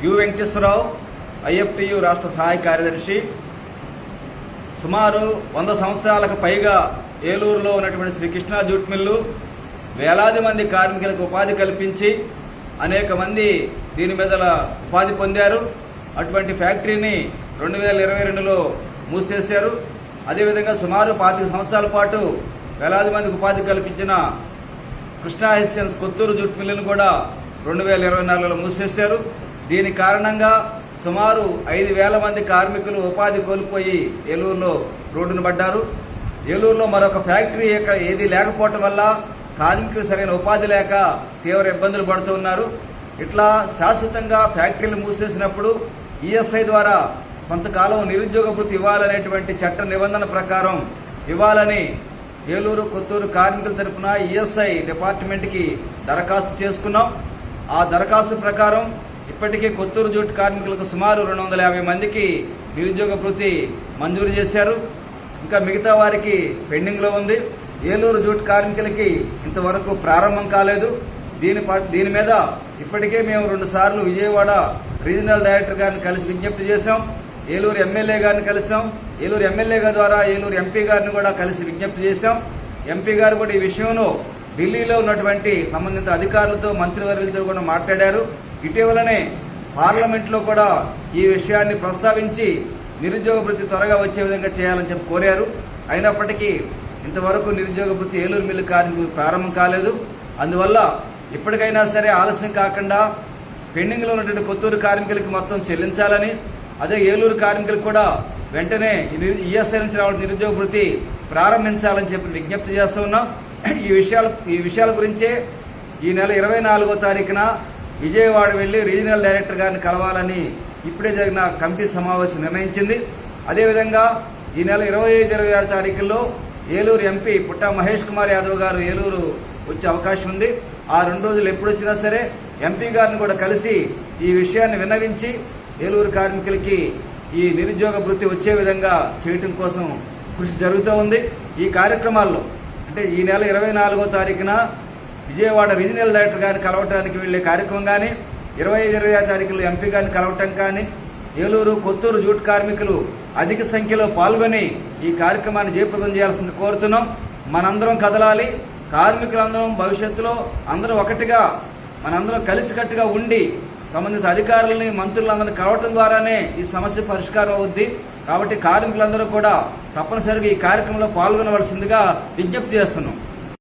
You Venkateswararao, IFTU రాష్ట్ర సహాయ కార్యదర్శి. సుమారు 100 సంవత్సరాలకు పైగా ఏలూరులో ఉన్నటువంటి శ్రీకృష్ణ జూట్ మిల్లు వేలాది మంది కార్మికులకు ఉపాధి కల్పించి అనేక మంది దీని మీద ఉపాధి పొందారు. అటువంటి ఫ్యాక్టరీని 2022లో మూసేశారు. అదేవిధంగా సుమారు 25 సంవత్సరాల పాటు వేలాది మందికి ఉపాధి కల్పించిన కృష్ణా హెస్సియన్స్ కొత్తూరు జూట్ మిల్లును కూడా 2024లో మూసేశారు. దీని కారణంగా సుమారు 5,000 మంది కార్మికులు ఉపాధి కోల్పోయి ఏలూరులో రోడ్డున పడ్డారు. ఏలూరులో మరొక ఫ్యాక్టరీ ఏది లేకపోవటం వల్ల కార్మికులు సరైన ఉపాధి లేక తీవ్ర ఇబ్బందులు పడుతూ ఉన్నారు. ఇట్లా శాశ్వతంగా ఫ్యాక్టరీలు మూసేసినప్పుడు ఈఎస్ఐ ద్వారా కొంతకాలం నిరుద్యోగ భృతి ఇవ్వాలనేటువంటి చట్ట నిబంధన ప్రకారం ఇవ్వాలని ఏలూరు కొత్తూరు కార్మికుల తరఫున ఈఎస్ఐ డిపార్ట్మెంట్కి దరఖాస్తు చేసుకున్నాం. ఆ దరఖాస్తు ప్రకారం ఇప్పటికీ కొత్తూరు జూట్ కార్మికులకు సుమారు 250 మందికి నిరుద్యోగ భృతి మంజూరు చేశారు. ఇంకా మిగతా వారికి పెండింగ్లో ఉంది. ఏలూరు జూట్ కార్మికులకి ఇంతవరకు ప్రారంభం కాలేదు. దీని మీద ఇప్పటికే మేము 2 సార్లు విజయవాడ రీజనల్ డైరెక్టర్ గారిని కలిసి విజ్ఞప్తి చేశాం. ఏలూరు ఎమ్మెల్యే గారిని కలిసాం. ఏలూరు ఎమ్మెల్యే ద్వారా ఏలూరు ఎంపీ గారిని కూడా కలిసి విజ్ఞప్తి చేశాం. ఎంపీ గారు కూడా ఈ విషయంలో ఢిల్లీలో ఉన్నటువంటి సంబంధిత అధికారులతో మంత్రివర్యులతో కూడా మాట్లాడారు. ఇటీవలనే పార్లమెంట్లో కూడా ఈ విషయాన్ని ప్రస్తావించి నిరుద్యోగ భృతి త్వరగా వచ్చే విధంగా చేయాలని చెప్పి కోరారు. అయినప్పటికీ ఇంతవరకు నిరుద్యోగ భృతి ఏలూరు మిల్లు కార్మికులకు ప్రారంభం కాలేదు. అందువల్ల ఇప్పటికైనా సరే ఆలస్యం కాకుండా పెండింగ్లో ఉన్నటువంటి కొత్తూరు కార్మికులకి మొత్తం చెల్లించాలని, అదే ఏలూరు కార్మికులకు కూడా వెంటనే ఈఎస్ఐ నుంచి రావాల్సిన నిరుద్యోగ భృతి ప్రారంభించాలని చెప్పి విజ్ఞప్తి చేస్తూ ఉన్నాం. ఈ విషయాల గురించే ఈ నెల 24వ తారీఖున విజయవాడ వెళ్ళి రీజనల్ డైరెక్టర్ గారిని కలవాలని ఇప్పుడే జరిగిన కమిటీ సమావేశం నిర్ణయించింది. అదేవిధంగా ఈ నెల 25, 26 తారీఖుల్లో ఏలూరు ఎంపీ పుట్టా మహేష్ కుమార్ యాదవ్ గారు ఏలూరు వచ్చే అవకాశం ఉంది. ఆ 2 రోజులు ఎప్పుడు వచ్చినా సరే ఎంపీ గారిని కూడా కలిసి ఈ విషయాన్ని విన్నవించి ఏలూరు కార్మికులకి ఈ నిరుద్యోగ భృతి వచ్చే విధంగా చేయటం కోసం కృషి జరుగుతూ ఉంది. ఈ కార్యక్రమాల్లో అంటే ఈ నెల 24వ తారీఖున విజయవాడ రీజనల్ డైరెక్టర్ గారిని కలవటానికి వెళ్ళే కార్యక్రమం కానీ, 25, 26 తారీఖుల్లో ఎంపీ గారిని కలవటం కానీ, ఏలూరు కొత్తూరు జూట్ కార్మికులు అధిక సంఖ్యలో పాల్గొని ఈ కార్యక్రమాన్ని జయప్రదం చేయాల్సింది కోరుతున్నాం. మనందరం కదలాలి. కార్మికులందరం భవిష్యత్తులో అందరూ ఒకటిగా మనందరం కలిసికట్టుగా ఉండి సంబంధిత అధికారులని మంత్రులందరినీ కలవటం ద్వారానే ఈ సమస్య పరిష్కారం అవుద్ది. కాబట్టి కార్మికులందరూ కూడా తప్పనిసరిగా ఈ కార్యక్రమంలో పాల్గొనవలసిందిగా విజ్ఞప్తి చేస్తున్నాం.